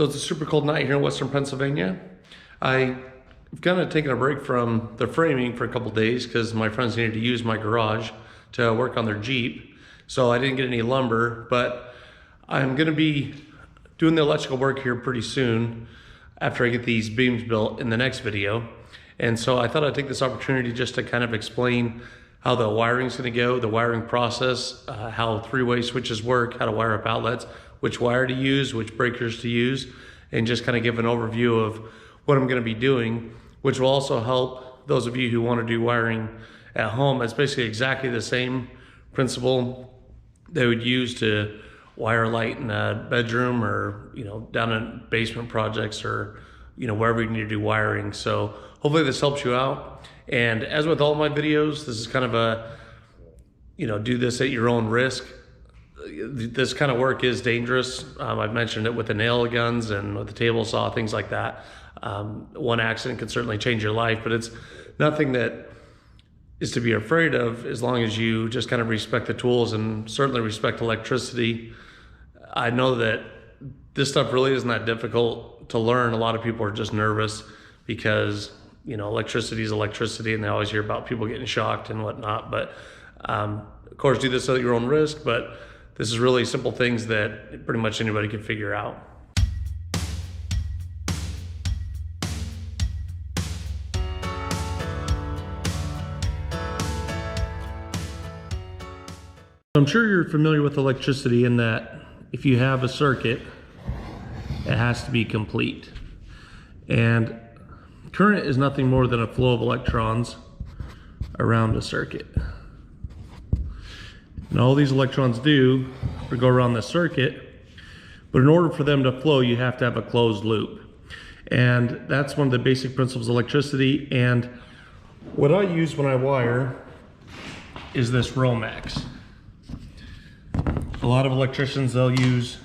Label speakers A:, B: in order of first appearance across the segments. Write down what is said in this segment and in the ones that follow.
A: So it's a super cold night here in Western Pennsylvania. I've kind of taken a break from the framing for a couple days because my friends needed to use my garage to work on their Jeep. So I didn't get any lumber, but I'm gonna be doing the electrical work here pretty soon after I get these beams built in the next video. And so I thought I'd take this opportunity just to kind of explain how the wiring's gonna go, the wiring process, how three-way switches work, how to wire up outlets, which wire to use, which breakers to use, and just kind of give an overview of what I'm gonna be doing, which will also help those of you who wanna do wiring at home. It's basically exactly the same principle they would use to wire light in a bedroom or down in basement projects or wherever you need to do wiring. So hopefully this helps you out. And as with all my videos, this is kind of a do this at your own risk. This kind of work is dangerous. I've mentioned it with the nail guns and with the table saw, things like that. One accident could certainly change your life, but it's nothing that is to be afraid of as long as you just kind of respect the tools and certainly respect electricity. I know that this stuff really isn't that difficult to learn. A lot of people are just nervous because electricity is electricity and they always hear about people getting shocked and whatnot. But of course, do this at your own risk, but this is really simple things that pretty much anybody can figure out. I'm sure you're familiar with electricity in that if you have a circuit, it has to be complete. And current is nothing more than a flow of electrons around a circuit. And all these electrons do is go around the circuit, but in order for them to flow, you have to have a closed loop. And that's one of the basic principles of electricity. And what I use when I wire is this Romex. A lot of electricians, they'll use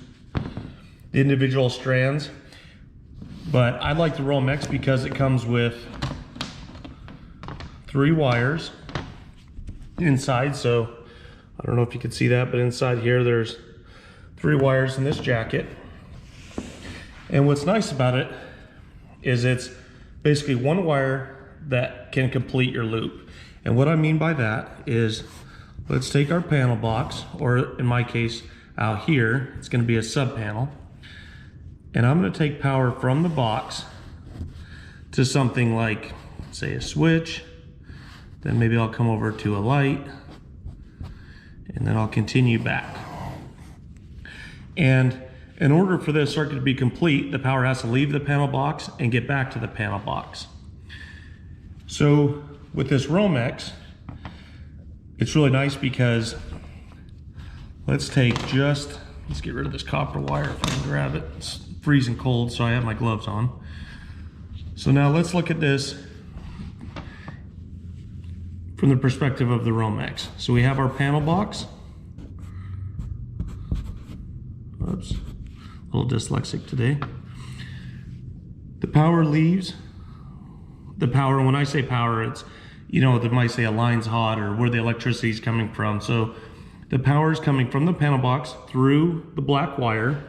A: the individual strands, but I like the Romex because it comes with 3 wires inside. So I don't know if you can see that, but inside here there's 3 wires in this jacket. And what's nice about it is it's basically 1 wire that can complete your loop. And what I mean by that is, let's take our panel box, or in my case out here, it's going to be a sub panel. And I'm going to take power from the box to something like, say, a switch. Then maybe I'll come over to a light. And then I'll continue back. And in order for this circuit to be complete, the power has to leave the panel box and get back to the panel box. So with this Romex, it's really nice because let's get rid of this copper wire if I can grab it. It's freezing cold, so I have my gloves on. So now let's look at this from the perspective of the Romex. So we have our panel box. Oops, a little dyslexic today. The power leaves. The power, when I say power, it's, they might say a line's hot or where the electricity is coming from. So the power is coming from the panel box through the black wire,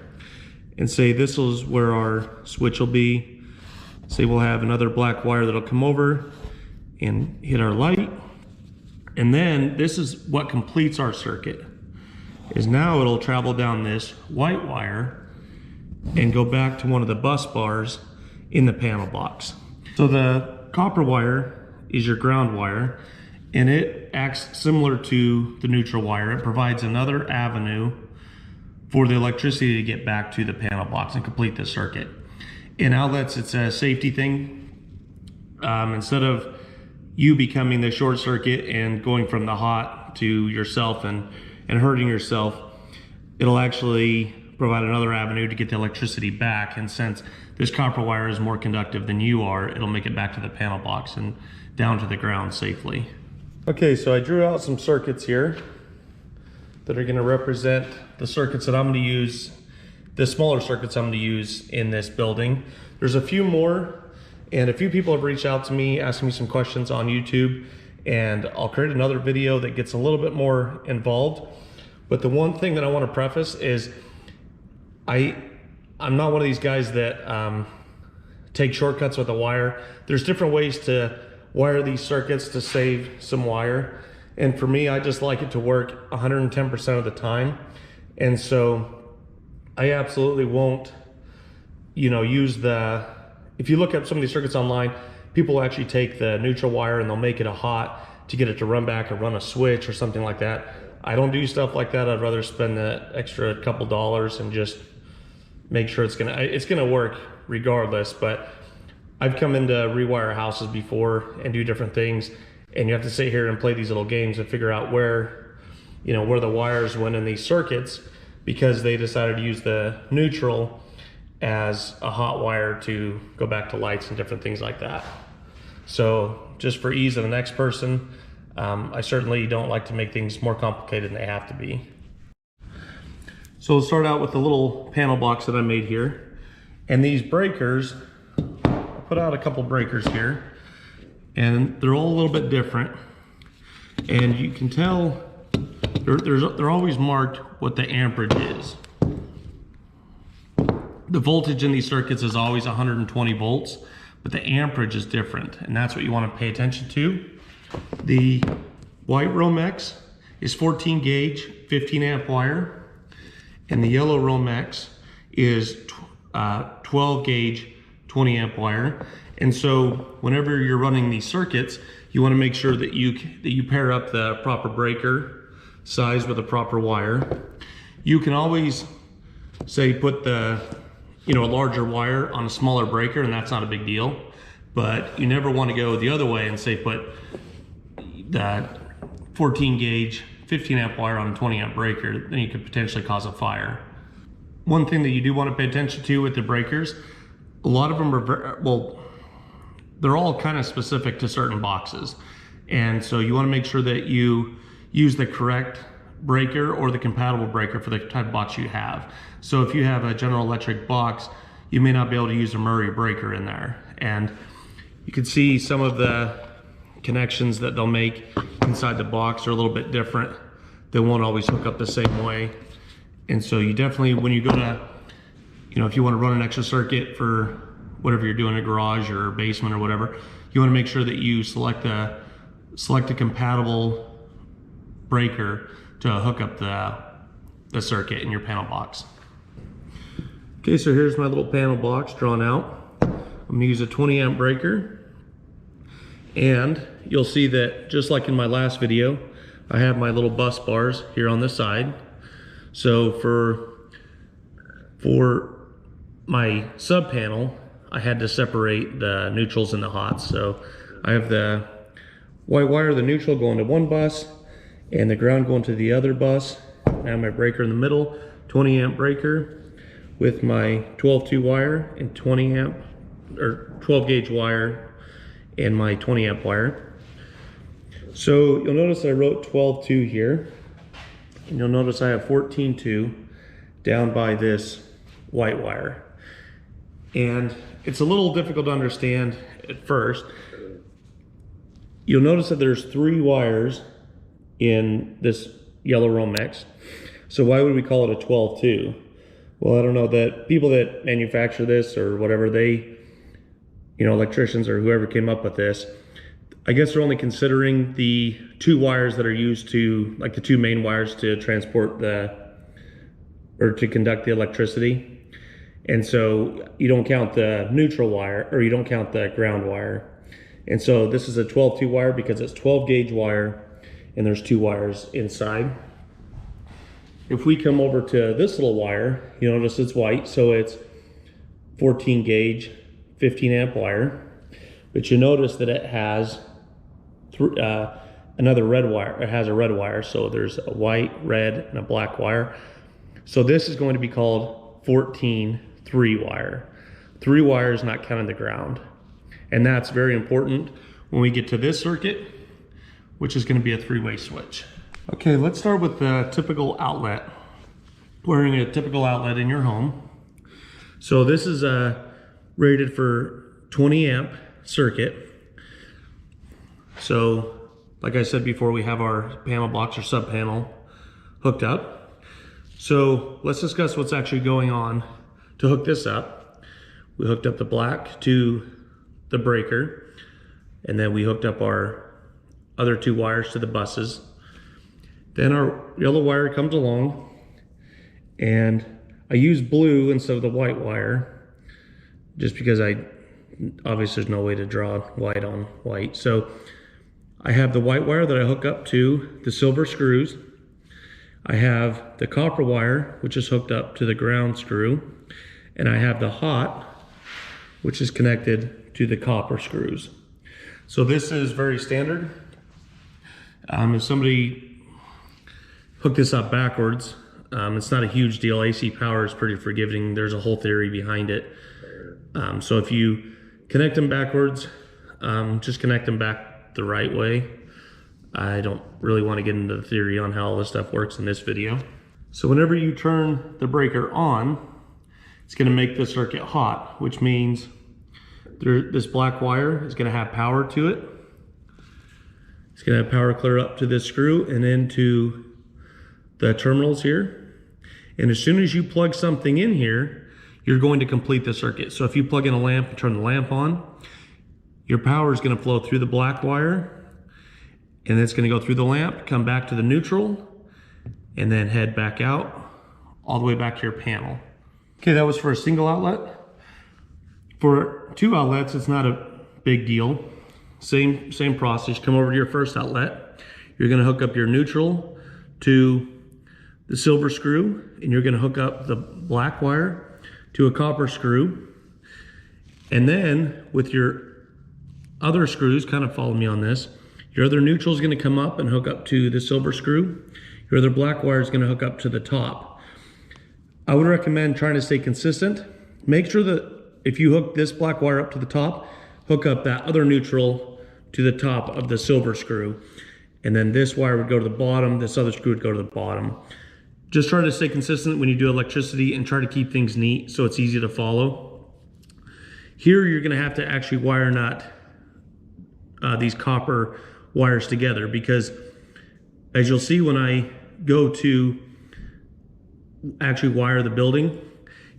A: and say this is where our switch will be. Say we'll have another black wire that'll come over and hit our light. And then this is what completes our circuit, is now it'll travel down this white wire and go back to one of the bus bars in the panel box. So the copper wire is your ground wire, and it acts similar to the neutral wire. It provides another avenue for the electricity to get back to the panel box and complete the circuit. In outlets, it's a safety thing. Instead of you becoming the short circuit and going from the hot to yourself and hurting yourself, it'll actually provide another avenue to get the electricity back. And since this copper wire is more conductive than you are, it'll make it back to the panel box and down to the ground safely. Okay, so I drew out some circuits here that are going to represent the circuits that I'm going to use, the smaller circuits I'm going to use in this building. There's a few more, and a few people have reached out to me asking me some questions on YouTube, and I'll create another video that gets a little bit more involved. But the one thing that I want to preface is I
B: I'm not one of these guys that take shortcuts with a wire. There's different ways to wire these circuits to save some wire. And for me, I just like it to work 110% of the time. And so I absolutely won't, you know, use if you look up some of these circuits online, people actually take the neutral wire and they'll make it a hot to get it to run back or run a switch or something like that. I don't do stuff like that. I'd rather spend that extra couple dollars and just make sure it's gonna work regardless. But I've come into rewire houses before and do different things, and you have to sit here and play these little games and figure out where the wires went in these circuits, because they decided to use the neutral as a hot wire to go back to lights and different things like that. So just for ease of the next person, I certainly don't like to make things more complicated than they have to be. So we'll start out with the little panel box that I made here. And these breakers, I put out a couple breakers here, and they're all a little bit different. And you can tell they're always marked what the amperage is. The voltage in these circuits is always 120 volts, but the amperage is different, and that's what you want to pay attention to. The white Romex is 14 gauge, 15 amp wire, and the yellow Romex is 12 gauge, 20 amp wire. And so whenever you're running these circuits, you want to make sure that you pair up the proper breaker size with the proper wire. You can always say put a larger wire on a smaller breaker, and that's not a big deal. But you never want to go the other way and say put that 14 gauge 15 amp wire on a 20 amp breaker. Then you could potentially cause a fire. One thing that you do want to pay attention to with the breakers, a lot of them are they're all kind of specific to certain boxes, and so you want to make sure that you use the correct breaker or the compatible breaker for the type of box you have. So if you have a General Electric box, you may not be able to use a Murray breaker in there, and you can see some of the connections that they'll make inside the box are a little bit different. They won't always hook up the same way. And so you definitely, when you go to, if you want to run an extra circuit for whatever you're doing in a garage or basement or whatever, you want to make sure that you select a compatible breaker to hook up the circuit in your panel box. Okay, so here's my little panel box drawn out. I'm going to use a 20 amp breaker. And you'll see that just like in my last video, I have my little bus bars here on the side. So for my sub panel, I had to separate the neutrals and the hots. So I have the white wire, the neutral going to one bus, and the ground going to the other bus. I have my breaker in the middle, 20 amp breaker with my 12-2 wire and 20 amp or 12 gauge wire and my 20 amp wire. So you'll notice I wrote 12-2 here, and you'll notice I have 14-2 down by this white wire. And it's a little difficult to understand at first. You'll notice that there's 3 wires in this yellow Romex. So why would we call it a 12-2? Well, I don't know, that people that manufacture this or whatever, they, electricians or whoever came up with this, I guess they're only considering the 2 wires that are used to, like the 2 main wires to transport to conduct the electricity. And so you don't count the neutral wire, or you don't count the ground wire. And so this is a 12-2 wire because it's 12 gauge wire and there's 2 wires inside. If we come over to this little wire, you notice it's white, so it's 14 gauge, 15 amp wire. But you notice that it has another red wire. It has a red wire, so there's a white, red, and a black wire. So this is going to be called 14-3 wire. 3 wires, not counting the ground. And that's very important when we get to this circuit, which is going to be a 3-way switch. Okay, let's start with the typical outlet. Wearing a typical outlet in your home. So this is rated for 20 amp circuit. So like I said before, we have our panel box or sub panel hooked up. So let's discuss what's actually going on to hook this up. We hooked up the black to the breaker, and then we hooked up our other 2 wires to the buses. Then our yellow wire comes along, and I use blue instead of the white wire, just because obviously there's no way to draw white on white. So I have the white wire that I hook up to the silver screws. I have the copper wire, which is hooked up to the ground screw, and I have the hot, which is connected to the copper screws. So this is very standard. If somebody hooked this up backwards, it's not a huge deal. AC Power is pretty forgiving. There's a whole theory behind it. So if you connect them backwards, just connect them back the right way. I don't really want to get into the theory on how all this stuff works in this video. So whenever you turn the breaker on, it's going to make the circuit hot, which means this black wire is going to have power to it. It's going to have power clear up to this screw and into the terminals here. And as soon as you plug something in here, you're going to complete the circuit. So if you plug in a lamp and turn the lamp on, your power is going to flow through the black wire, and it's going to go through the lamp, come back to the neutral, and then head back out all the way back to your panel. Okay, that was for a single outlet. For 2 outlets, it's not a big deal. Same process. Come over to your first outlet. You're going to hook up your neutral to the silver screw, and you're going to hook up the black wire to a copper screw. And then with your other screws, kind of follow me on this, your other neutral is going to come up and hook up to the silver screw. Your other black wire is going to hook up to the top. I would recommend trying to stay consistent. Make sure that if you hook this black wire up to the top, hook up that other neutral to the top of the silver screw. And then this wire would go to the bottom, this other screw would go to the bottom. Just try to stay consistent when you do electricity and try to keep things neat so it's easy to follow. Here you're going to have to actually wire nut these copper wires together, because as you'll see when I go to actually wire the building,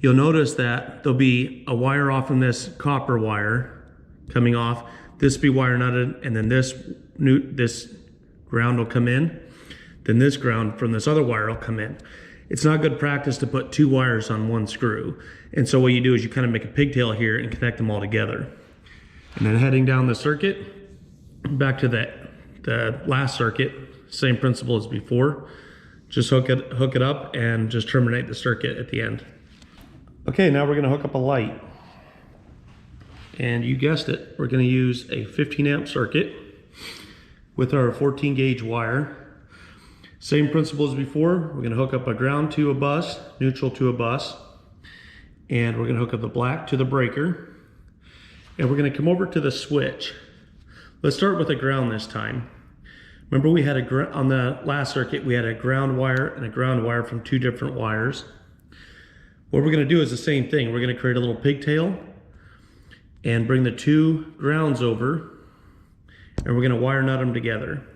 B: you'll notice that there'll be a wire off from this copper wire coming off. This will be wire nutted, and then this ground will come in. Then this ground from this other wire will come in. It's not good practice to put 2 wires on 1 screw. And so what you do is you kind of make a pigtail here and connect them all together. And then heading down the circuit, back to the last circuit, same principle as before. Just hook it up and just terminate the circuit at the end. Okay, now we're going to hook up a light. And you guessed it, we're going to use a 15 amp circuit with our 14 gauge wire. Same principle as before. We're going to hook up a ground to a bus, neutral to a bus, and we're going to hook up the black to the breaker. And we're going to come over to the switch. Let's start with a ground this time. Remember we had on the last circuit, we had a ground wire and a ground wire from 2 different wires. What we're going to do is the same thing. We're going to create a little pigtail and bring the 2 grounds over, and we're going to wire nut them together.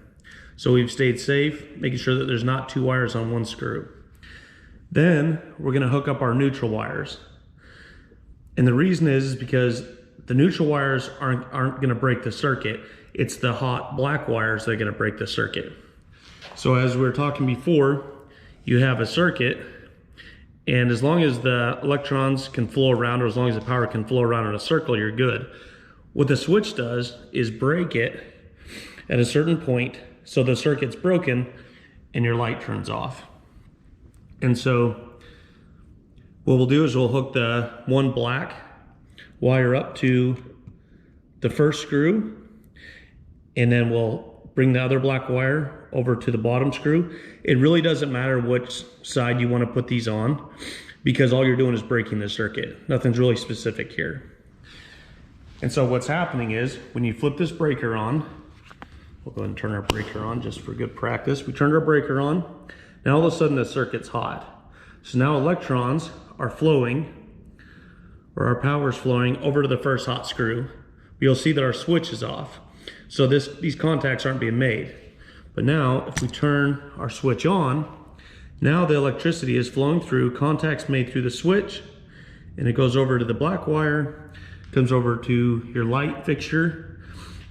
B: So we've stayed safe, making sure that there's not 2 wires on 1 screw. Then we're going to hook up our neutral wires. And the reason is because the neutral wires aren't going to break the circuit. It's the hot black wires that are going to break the circuit. So as we were talking before, you have a circuit, and as long as the electrons can flow around, or as long as the power can flow around in a circle, you're good. What the switch does is break it at a certain point, so the circuit's broken and your light turns off. And so what we'll do is we'll hook the 1 black wire up to the first screw, and then we'll bring the other black wire over to the bottom screw. It really doesn't matter which side you want to put these on, because all you're doing is breaking the circuit. Nothing's really specific here. And so what's happening is when you flip this breaker on, we'll go ahead and turn our breaker on just for good practice. We turned our breaker on. Now all of a sudden the circuit's hot. So now electrons are flowing, or our power is flowing over to the first hot screw. You'll see that our switch is off. So these contacts aren't being made. But now if we turn our switch on, now the electricity is flowing through, contacts made through the switch, and it goes over to the black wire, comes over to your light fixture,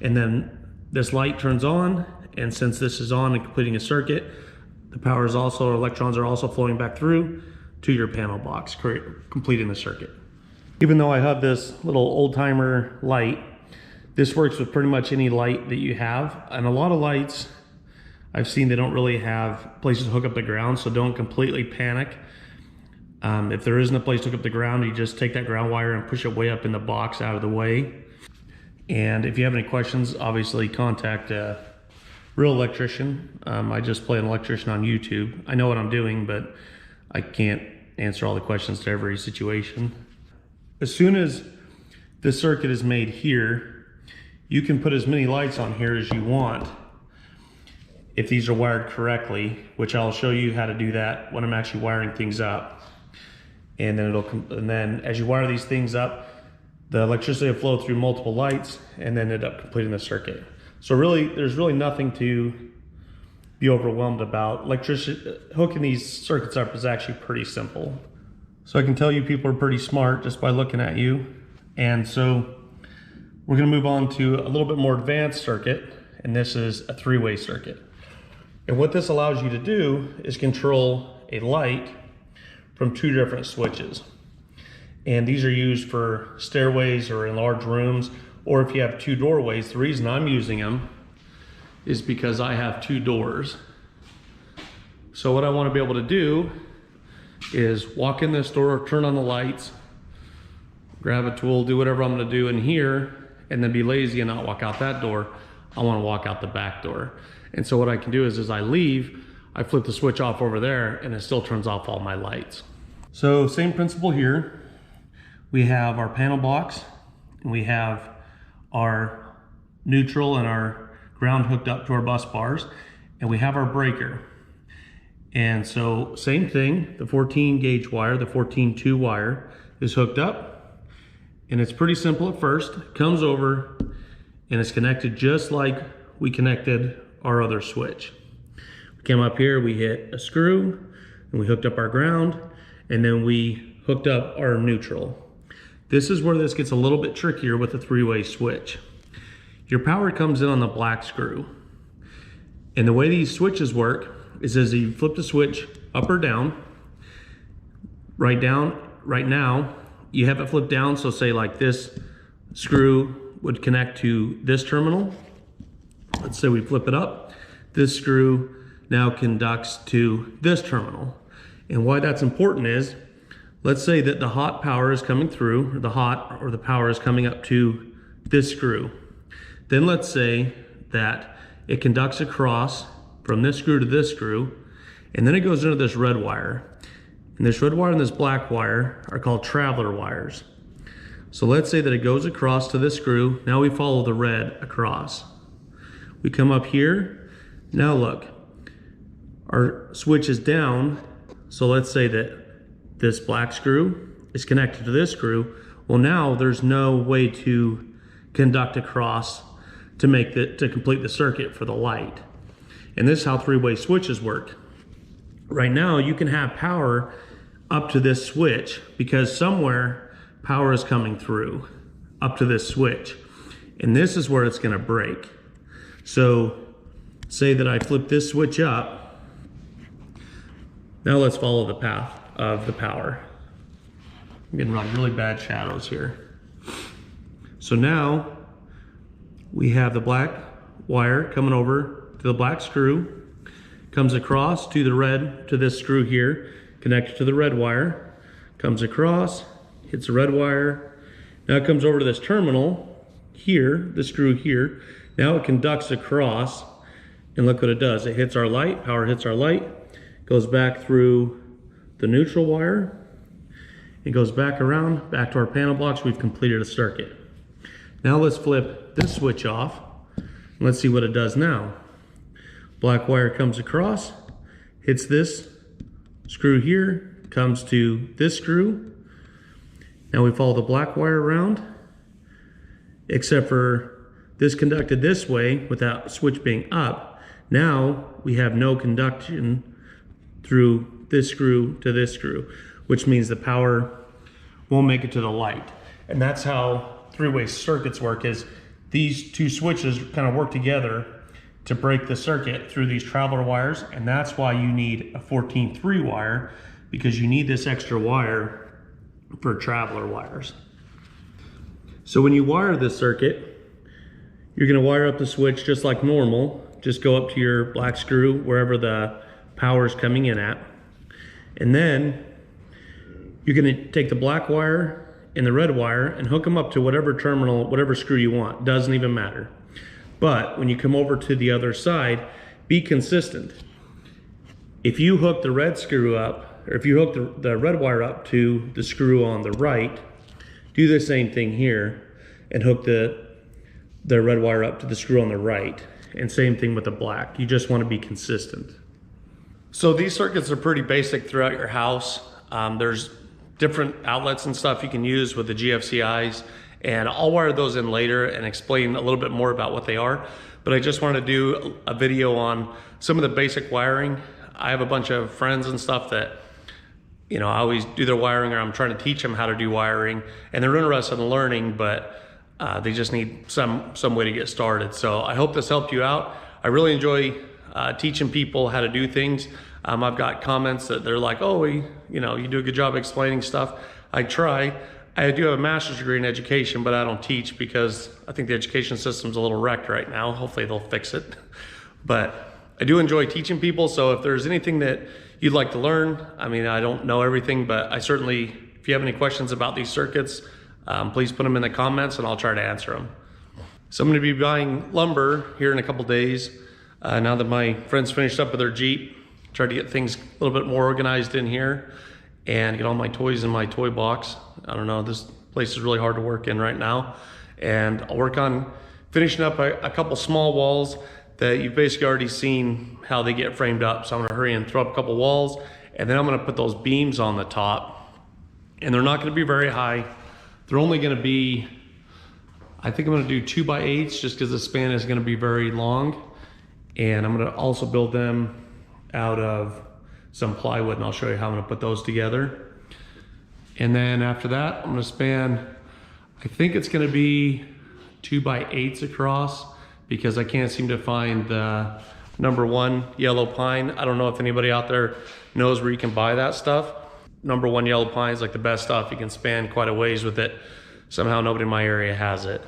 B: and then this light turns on, and since this is on and completing a circuit, the power is also, electrons are also flowing back through to your panel box, completing the circuit. Even though I have this little old timer light, this works with pretty much any light that you have. And a lot of lights I've seen, they don't really have places to hook up the ground, so don't completely panic. If there isn't a place to hook up the ground, you just take that ground wire and push it way up in the box out of the way. And if you have any questions, obviously contact a real electrician. I just play an electrician on YouTube. I know what I'm doing, but I can't answer all the questions to every situation. As soon as the circuit is made here, you can put as many lights on here as you want if these are wired correctly, which I'll show you how to do that when I'm actually wiring things up. And then as you wire these things up, the electricity will flow through multiple lights and then end up completing the circuit. So really, there's really nothing to be overwhelmed about. Hooking these circuits up is actually pretty simple. So I can tell you people are pretty smart just by looking at you. And so we're gonna move on to a little bit more advanced circuit, and this is a three-way circuit. And what this allows you to do is control a light from two different switches. And these are used for stairways or in large rooms, or if you have two doorways. The reason I'm using them is because I have two doors. So what I want to be able to do is walk in this door, turn on the lights, grab a tool, do whatever I'm going to do in here, and then be lazy and not walk out that door. I want to walk out the back door. And so what I can do is as I leave, I flip the switch off over there and it still turns off all my lights. So same principle here. We have our panel box and we have our neutral and our ground hooked up to our bus bars, and we have our breaker. And so same thing, the 14 gauge wire, the 14-2 wire is hooked up, and it's pretty simple at first. It comes over and it's connected just like we connected our other switch. We came up here, we hit a screw, and we hooked up our ground, and then we hooked up our neutral. This is where this gets a little bit trickier with the three-way switch. Your power comes in on the black screw. And the way these switches work is as you flip the switch up or down, right now, you have it flipped down, so say like this screw would connect to this terminal. Let's say we flip it up. This screw now conducts to this terminal. And why that's important is, let's say that the hot power is coming through, or the power is coming up to this screw. Then let's say that it conducts across from this screw to this screw, and then it goes into this red wire. And this red wire and this black wire are called traveler wires. So let's say that it goes across to this screw. Now we follow the red across. We come up here. Now look, our switch is down. So let's say that this black screw is connected to this screw. Well, now there's no way to conduct across to complete the circuit for the light. And this is how three-way switches work. Right now, you can have power up to this switch because somewhere power is coming through up to this switch. And this is where it's gonna break. So say that I flip this switch up. Now let's follow the path of the power. I'm getting really bad shadows here. So now we have the black wire coming over to the black screw, comes across to the red, to this screw here, connected to the red wire, comes across, hits the red wire. Now it comes over to this terminal here, the screw here. Now it conducts across, and look what it does. It hits our light, power hits our light, goes back through the neutral wire, it goes back around, back to our panel box. We've completed a circuit. Now let's flip this switch off, and let's see what it does now. Black wire comes across, hits this screw here, comes to this screw. Now we follow the black wire around, except for this conducted this way without the switch being up. Now we have no conduction through this screw to this screw, which means the power won't make it to the light. And that's how three-way circuits work, is these two switches kind of work together to break the circuit through these traveler wires. And that's why you need a 14-3 wire, because you need this extra wire for traveler wires. So when you wire this circuit, you're gonna wire up the switch just like normal. Just go up to your black screw, wherever the power is coming in at. And then you're gonna take the black wire and the red wire and hook them up to whatever terminal, whatever screw you want. Doesn't even matter. But when you come over to the other side, be consistent. If you hook the red screw up, or if you hook the red wire up to the screw on the right, do the same thing here and hook the red wire up to the screw on the right. And same thing with the black. You just want to be consistent. So these circuits are pretty basic throughout your house. There's different outlets and stuff you can use with the GFCIs, and I'll wire those in later and explain a little bit more about what they are. But I just wanted to do a video on some of the basic wiring. I have a bunch of friends and stuff that, you know, I always do their wiring, or I'm trying to teach them how to do wiring, and they're interested in learning, but they just need some way to get started. So I hope this helped you out. I really enjoy teaching people how to do things. I've got comments that they're like, oh, you do a good job explaining stuff. I try. I do have a master's degree in education, but I don't teach because I think the education system's a little wrecked right now. Hopefully they'll fix it. But I do enjoy teaching people, so if there's anything that you'd like to learn, I mean, I don't know everything, but I certainly, if you have any questions about these circuits, please put them in the comments and I'll try to answer them. So I'm going to be buying lumber here in a couple days. Now that my friends finished up with their Jeep, try to get things a little bit more organized in here and get all my toys in my toy box. I don't know, this place is really hard to work in right now. And I'll work on finishing up a couple small walls that you've basically already seen how they get framed up. So I'm gonna hurry and throw up a couple walls, and then I'm gonna put those beams on the top. And they're not gonna be very high. They're only gonna be, I think I'm gonna do 2x8s just because the span is gonna be very long. And I'm gonna also build them out of some plywood, and I'll show you how I'm gonna put those together. And then after that, I'm gonna span, I think it's gonna be 2x8s across, because I can't seem to find the #1 yellow pine. I don't know if anybody out there knows where you can buy that stuff. #1 yellow pine is like the best stuff. You can span quite a ways with it. Somehow nobody in my area has it.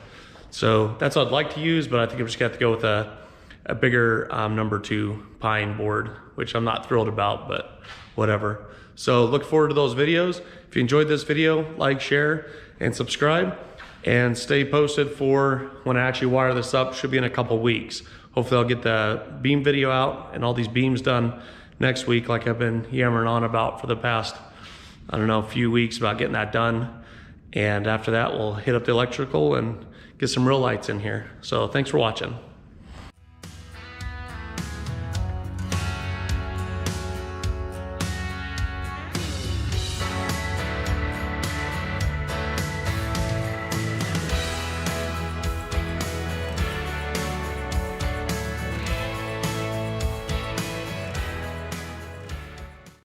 B: So that's what I'd like to use, but I think I'm just gonna have to go with a bigger #2 pine board, which I'm not thrilled about, but whatever. So look forward to those videos. If you enjoyed this video, like, share, and subscribe, and stay posted for when I actually wire this up. Should be in a couple weeks. Hopefully I'll get the beam video out and all these beams done next week, like I've been yammering on about for the past, I don't know, few weeks about getting that done. And after that, we'll hit up the electrical and get some real lights in here. So thanks for watching.